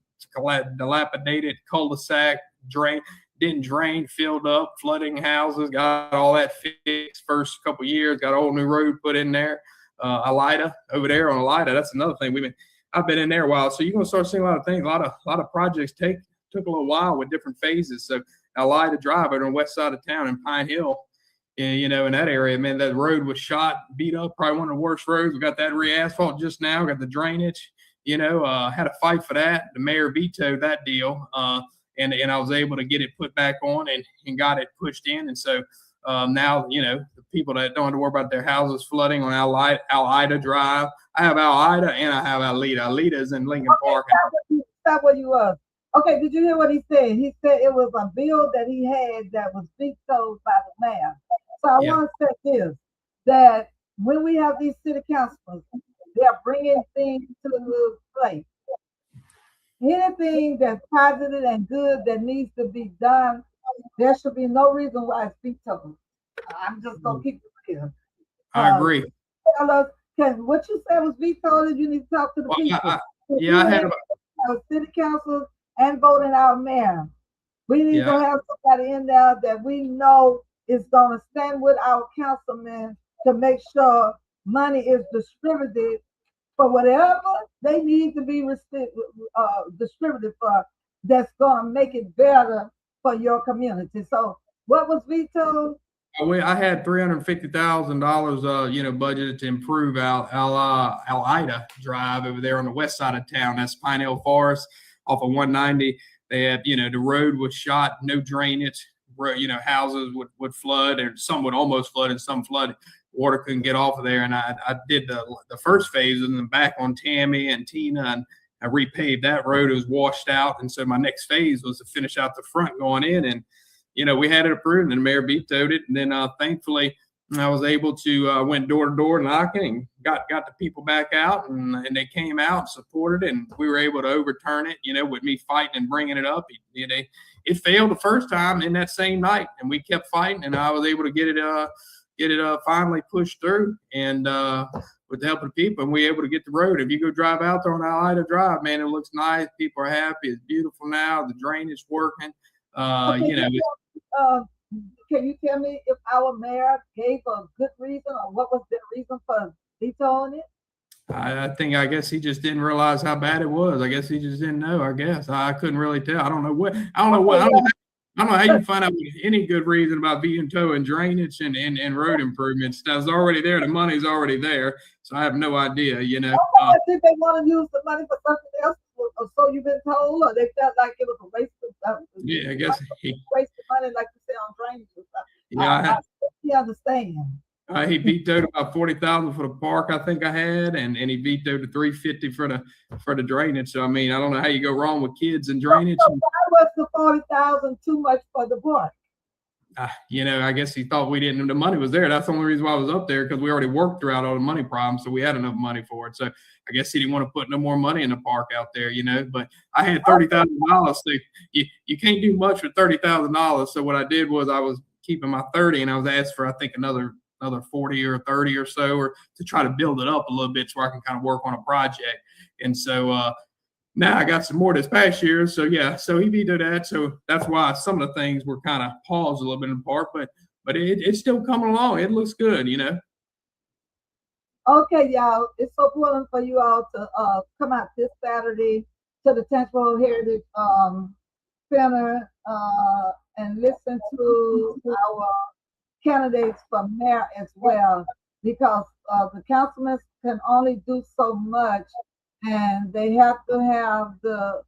dilapidated cul-de-sac, didn't drain, filled up, flooding houses. Got all that fixed first couple of years. Got a whole new road put in there. Elida over there on Elida. That's another thing I've been in there a while. So you're gonna start seeing a lot of things. A lot of projects took a little while with different phases. So Elida Drive over on the west side of town in Pine Hill you know, in that area, man, that road was shot, beat up, probably one of the worst roads. We got that re-asphalt just now, got the drainage, you know, had a fight for that. The mayor vetoed that deal. And I was able to get it put back on and got it pushed in. And so now, you know, the people that don't have to worry about their houses flooding on Alida Drive. I have Alida and I have Alida. Alida is in Lincoln Park. Stop where you was. Okay, did you hear what he said? He said it was a bill that he had that was vetoed by the mayor. So I Yeah. want to say this, that when we have these city councilors, they are bringing things to the place. Anything that's positive and good that needs to be done, there should be no reason why it's vetoed. I'm just gonna keep it real. I agree. Tell us, because what you said was vetoed, you need to talk to the people. Yeah, I had our city council and voting our mayor. We need to have somebody in there that we know is going to stand with our councilmen to make sure money is distributed for whatever they need to be distributed for. That's going to make it better for your community. So, what was vetoed? I had $350,000, you know, budgeted to improve Alida Drive over there on the west side of town. That's Pinell Forest off of 190. They had, you know, the road was shot, no drainage. You know, houses would flood, and some would almost flood, and some flooded. Water couldn't get off of there. And I did the first phase, and then back on Tammy and Tina, and I repaved that road. It was washed out, and so my next phase was to finish out the front going in, and you know, we had it approved, and the mayor vetoed it. And then thankfully, I was able to went door to door knocking, and got the people back out, and they came out and supported it, and we were able to overturn it. You know, with me fighting and bringing it up, it failed the first time in that same night, and we kept fighting, and I was able to get it finally pushed through, and with the help of the people, and we were able to get the road. If you go drive out there on Alida Drive, man, it looks nice. People are happy. It's beautiful now. The drainage working. Okay, You know. Can you tell me if our mayor gave a good reason, or what was the reason for vetoing it? I guess he just didn't realize how bad it was. I guess he just didn't know. I guess I couldn't really tell. I don't know how you find out any good reason about vetoing drainage and road improvements. That's already there. The money's already there. So I have no idea, you know. Did they want to use the money for something else, or so you've been told, or they felt like it was a waste of yeah, I guess wasted money, like you say, on drainage or something. Yeah, I understand. He vetoed about 40,000 for the park, I think I had, and he vetoed the 350 for the drainage. So I mean, I don't know how you go wrong with kids and drainage. So why was the 40,000 too much for the park? You know, I guess he thought we didn't. The money was there. That's the only reason why I was up there, because we already worked throughout all the money problems, so we had enough money for it. So I guess he didn't want to put no more money in the park out there, you know. But I had $30,000. So you can't do much with $30,000. So what I did was I was keeping my 30, and I was asked for I think another 40 or 30 or so, or to try to build it up a little bit so I can kind of work on a project. And so now I got some more this past year. So yeah, so he vetoed that. So that's why some of the things were kind of paused a little bit in part, but it's still coming along. It looks good, you know. Okay, y'all. It's so important for you all to come out this Saturday to the Temple Heritage Center and listen to our candidates for mayor as well, because the councilmen can only do so much, and they have to have the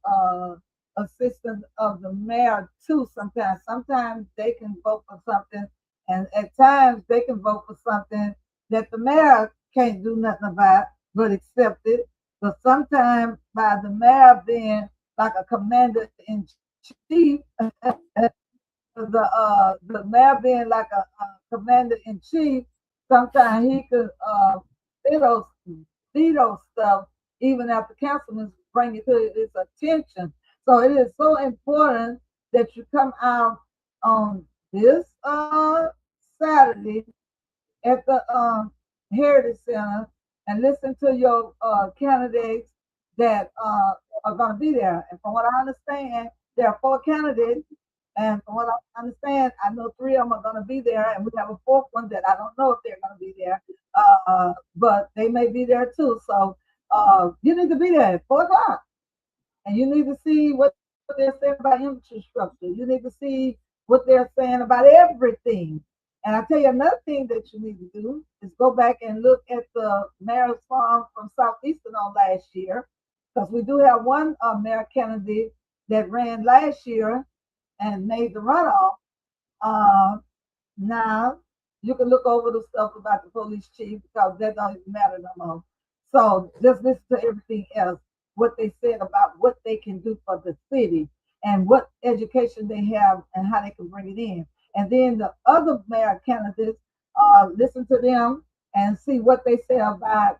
assistance of the mayor too. Sometimes they can vote for something, and at times they can vote for something that the mayor can't do nothing about but accept it. But sometimes by the mayor being like a commander in chief, the mayor being like a commander in chief, sometimes he could veto stuff even after councilmen bring it to his attention. So it is so important that you come out on this Saturday at the Heritage Center and listen to your candidates that are going to be there. And from what I understand, there are 4 candidates. And from what I understand, I know 3 of them are going to be there, and we have a 4th one that I don't know if they're going to be there, but they may be there too. So you need to be there at 4 o'clock, and you need to see what they're saying about infrastructure. You need to see what they're saying about everything. And I tell you another thing that you need to do is go back and look at the mayor's farm from Southeastern on last year, because we do have one mayor candidate that ran last year and made the runoff. Uh, Now you can look over the stuff about the police chief because that don't even matter no more. So just listen to everything else, what they said about what they can do for the city and what education they have and how they can bring it in. And then the other mayor candidates, listen to them and see what they say about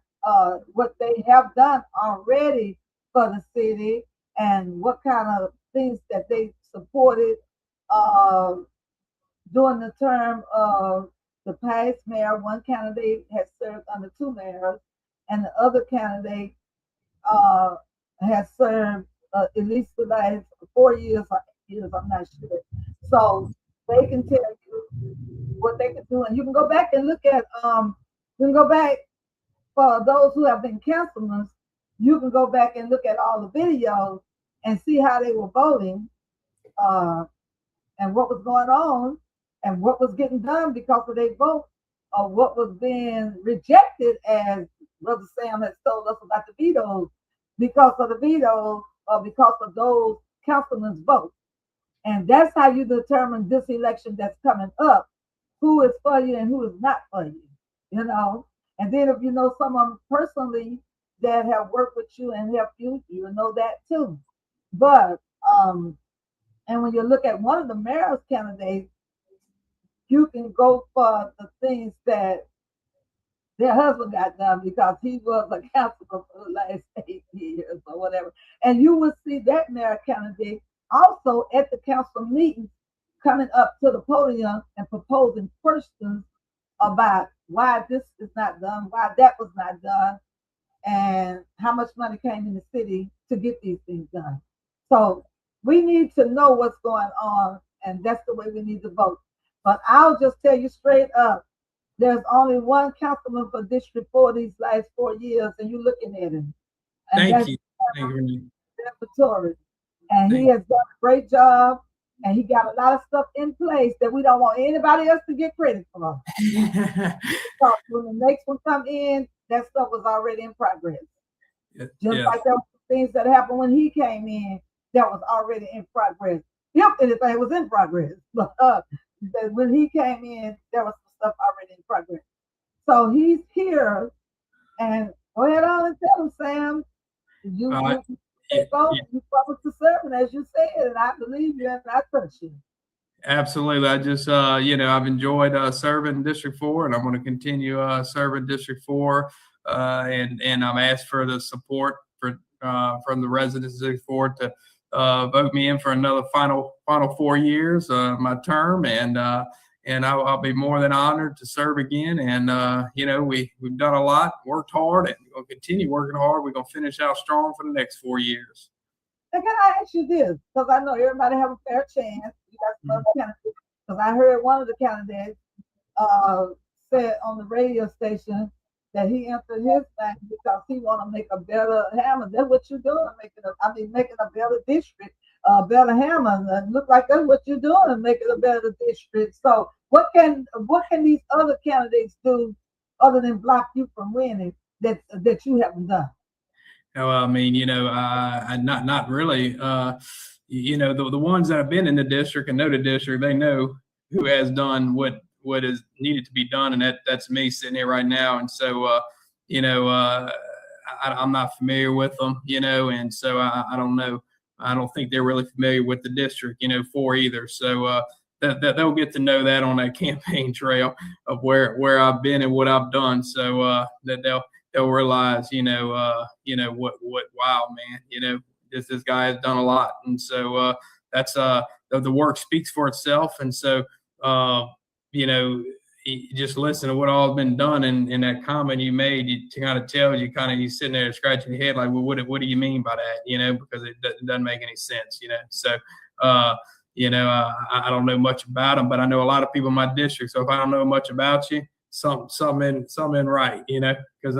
what they have done already for the city and what kind of things that they supported uh, during the term of the past mayor. One candidate has served under two mayors, and the other candidate uh, has served at least the last 4 years or 8 years, I'm not sure. So they can tell you what they can do, and you can go back and look at. You can go back for those who have been councilmen. You can go back and look at all the videos and see how they were voting. And what was going on and what was getting done because of their vote, or what was being rejected, as Brother Sam has told us about the vetoes, because of the vetoes or because of those councilmen's votes. And that's how you determine this election that's coming up, who is for you and who is not for you, you know. And then if you know someone personally that have worked with you and helped you, you will know that too. But and when you look at one of the mayor's candidates, you can go for the things that their husband got done because he was a councilman for the last 8 years or whatever. And you will see that mayor candidate also at the council meetings coming up to the podium and proposing questions about why this is not done, why that was not done, and how much money came in the city to get these things done. So we need to know what's going on, and that's the way we need to vote. But I'll just tell you straight up, there's only one councilman for District 4 these last 4 years, and you're looking at him. And Thank that's you. Thank you. DiVittorio. And he Thank has done a great job, and he got a lot of stuff in place that we don't want anybody else to get credit for. you. So when the next one come in, that stuff was already in progress. Just Yeah. like there were things that happened when he came in that was already in progress. If anything was in progress, but when he came in, there was some stuff already in progress. So he's here, and go ahead on and tell him, Sam. You Uh, you yeah, vote, yeah, you public to serving, as you said, and I believe you and I trust you. absolutely. I just, I've enjoyed serving District 4, and I'm going to continue serving District 4. And I'm asked for the support from the residents of District 4 to vote me in for another final 4 years, my term, and I'll be more than honored to serve again. And we've done a lot, worked hard, and we're going to continue working hard. We're going to finish out strong for the next 4 years. And can I ask you this? Because I know everybody have a fair chance. You got some other candidates. Because I heard one of the candidates said on the radio station that he entered his thing because he want to make a better Hammond. That's what you're doing, making a better district, a better Hammond. And look like that's what you're doing, making a better district. So what can these other candidates do other than block you from winning that you haven't done? No, I mean, not really. The ones that have been in the district and know the district, they know who has done what is needed to be done, and that's me sitting here right now. And so, I'm not familiar with them, and so I don't know. I don't think they're really familiar with the district, 4 either. So that they'll get to know that on that campaign trail of where I've been and what I've done. So that they'll realize, what wow, man, this guy has done a lot. And so that's the work speaks for itself. And so just listen to what all has been done in that comment you made. You kind of tells you you sitting there scratching your head like, well, what do you mean by that? Because it doesn't make any sense. So I don't know much about them, but I know a lot of people in my district. So if I don't know much about you, something right, because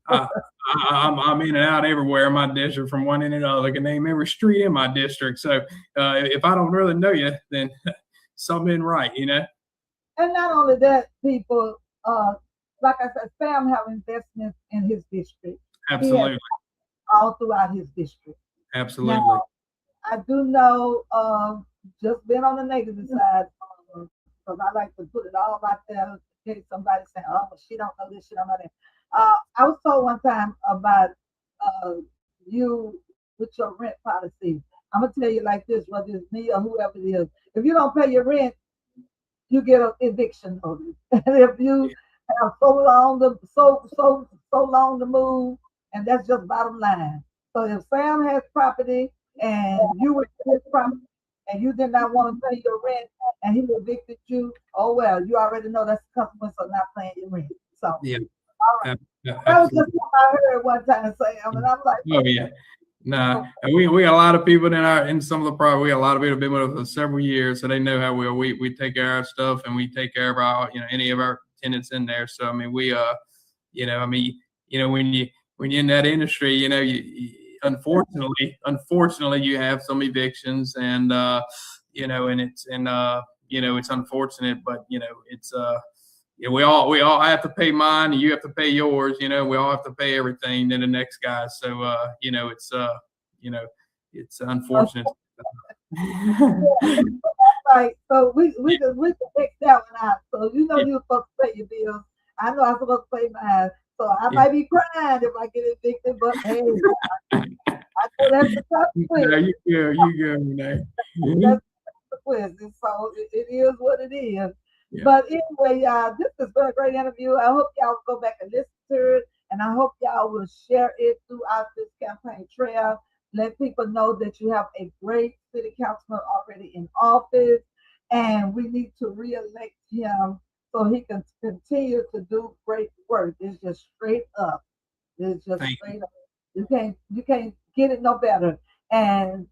I'm in and out everywhere in my district from one end to the other. I can name every street in my district. So if I don't really know you, then something right, And not only that, people, like I said, Sam have investments in his district. He has Absolutely. all throughout his district. Now, Absolutely. I do know, just being on the negative side, because I like to put it all out there in case somebody saying, "Oh, well, she don't know this, she don't know that." I was told one time about uh, you with your rent policy. I'm gonna tell you like this, whether it's me or whoever it is. If you don't pay your rent, you get an eviction notice. And if you have so long to move, and that's just bottom line. So if Sam has property and you were in his property and you did not want to pay your rent and he evicted you, oh well, you already know that's the consequence of not paying your rent. So all Yeah. right. That was just Absolutely. what I heard one time, Sam, and I'm like, Oh yeah. Nah, oh, and we got a lot of people in some of the property. We got a lot of people been with us for several years, so they know how we take care of our stuff and we take care of our any of our tenants in there. So I mean I mean when you're in that industry, unfortunately you have some evictions and and it's unfortunate, but we all have to pay mine and you have to pay yours, we all have to pay everything to the next guy. So you know, it's unfortunate. right. So we can fix that one out. So you know you're supposed to pay your bills. I know I'm supposed to pay mine. So I Yeah. might be crying if I get evicted, but hey, I know that's the No, consequence. you go, Renee. That's the consequences. So it is what it is. Yeah. But anyway, y'all, this has been a great interview. I hope y'all will go back and listen to it, and I hope y'all will share it throughout this campaign trail. Let people know that you have a great city councilman already in office, and we need to reelect him so he can continue to do great work. It's just straight up. It's just Thank you. straight up. You can't get it no better. And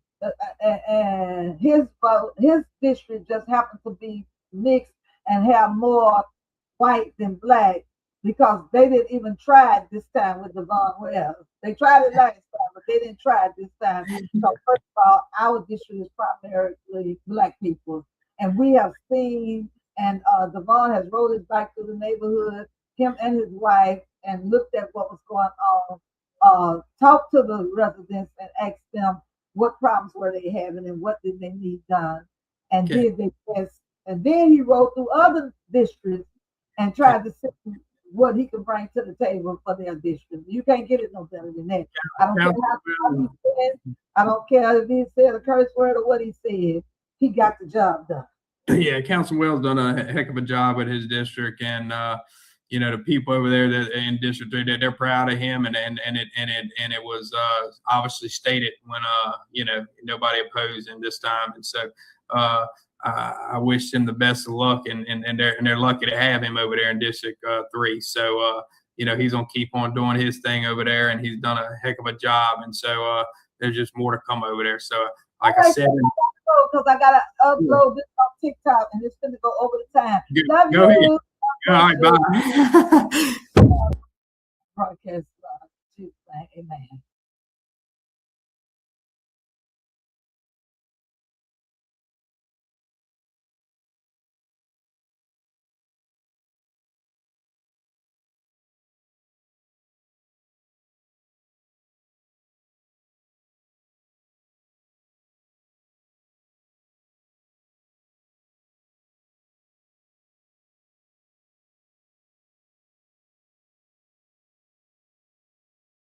and his vote, his district just happened to be mixed and have more white than black because they didn't even try it this time with Devon Wells. They tried it last time, but they didn't try it this time. So first of all, our district is primarily black people, and we have seen. And Devon has rode his bike through the neighborhood, him and his wife, and looked at what was going on. Talked to the residents and asked them what problems were they having and what did they need done, and Okay. did they best. And then he rode through other districts and Okay. tried to see what he could bring to the table for their district. You can't get it no better than that. I don't care how he said. I don't care if he said a curse word or what he said. He got the job done. Yeah, Councilman Wells done a heck of a job with his district, and the people over there that in District 3, they're proud of him, and it was obviously stated when nobody opposed him this time, and so I wish him the best of luck, and they're lucky to have him over there in District 3. So he's gonna keep on doing his thing over there, and he's done a heck of a job, and so there's just more to come over there. So like I said. Because I gotta upload this on TikTok and it's gonna go over the time. Love Go ahead. you. All right, bye. Broadcast Tuesday. Amen.